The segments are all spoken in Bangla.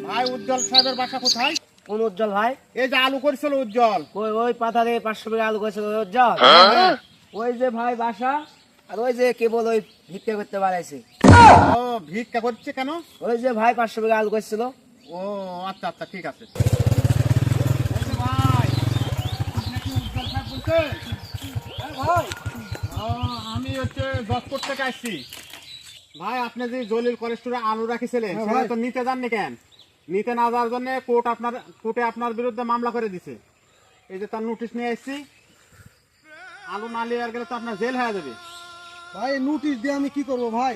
ভাই উজ্জ্বল সাহেবের বাসা কোথায়? কোন উজ্জ্বল ভাই? এই যে আলু করেছিল উজ্জ্বল। ওই ওই পাথারে 500 টাকা আলু করেছিল ওই উজ্জ্বল। ওই যে ভাই বাসা, আর ওই যে কেবল ওই ভিক্ষা করতে বাড়াইছে। ও ভিক্ষা করছে কেন? ওই যে ভাই 500 টাকা আলু করেছিল। ও আচ্ছা আচ্ছা ঠিক আছে। এই যে ভাই, আপনি কি উজ্জ্বল সাহেব বলছেন? হ্যাঁ ভাই। ও, আমি হচ্ছে জজপুর থেকে আসছি। ভাই আপনি যে জলিল কলেস্টোরে আলু রাখিছিলেন হ্যাঁ সেটা ভাই। তো নিতে যাননি কেন? নিতে না যাওয়ার জন্য কোর্টে আপনার বিরুদ্ধে মামলা করে দিছে। এই যে তার নোটিশ নিয়ে এসেছি। আলু না নিয়ে গেলে তো আপনার জেল হয়ে যাবে। ভাই নোটিশ দিয়ে আমি কি করব ভাই?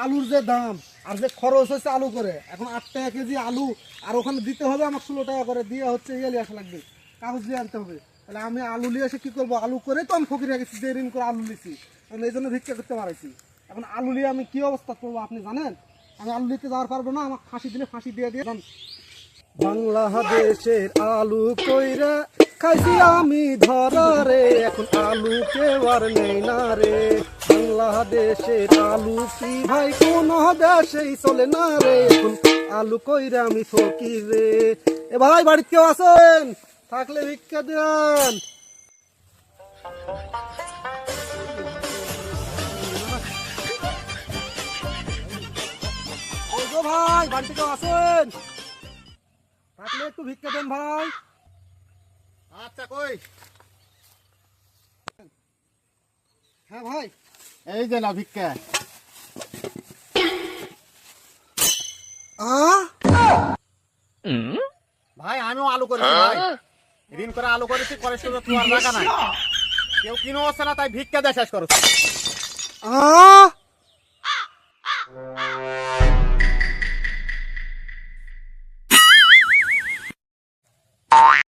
আলুর যে দাম আর যে খরচ হচ্ছে আলু করে, এখন 8 টাকা কেজি আলু, আর ওখানে দিতে হবে আমার 16 টাকা করে দিয়ে হচ্ছে ইয়ে আসা লাগবে, কাগজ দিয়ে আনতে হবে। তাহলে আমি আলু নিয়ে এসে কি করবো? আলু করে তো আমি ফকির হয়ে গেছি, যে ঋণ করে আলু নিছি, আমি এই জন্য ভিক্ষা করতে পারাইছি। এখন আলু নিয়ে আমি কি অবস্থা করবো আপনি জানেন? আমি আলু নিতে যাওয়ার পারবো না, আমার ফাঁসি দিলে ফাঁসি দিয়ে দিয়ে বাংলাদেশের আলু কইরা খাইছি আমি ধরা রে, এখন আলু কেউ আর নেই না রে। বাংলাদেশের আলু কি ভাই কোন দেশেই চলে না রে, এখন আলু কইরা আমি ফকির রে। এ ভাই বাড়িতে কেউ আছেন? থাকলে ভিক্ষা দেন। ওই গো ভাই, বাড়িতে কেউ আছেন? থাকলে একটু ভিক্ষা দেন ভাই। আচ্ছা কই? হ্যাঁ ভাই। এই যে না ভিক্ষা। ভাই আমিও আলু করেছি ভাই, ঋণ করে আলু করেছি, কলেস্টোরে তোমার জায়গা নাই, কেউ কিনে হচ্ছে না, তাই ভিক্ষা দিয়ে শেষ করেছি।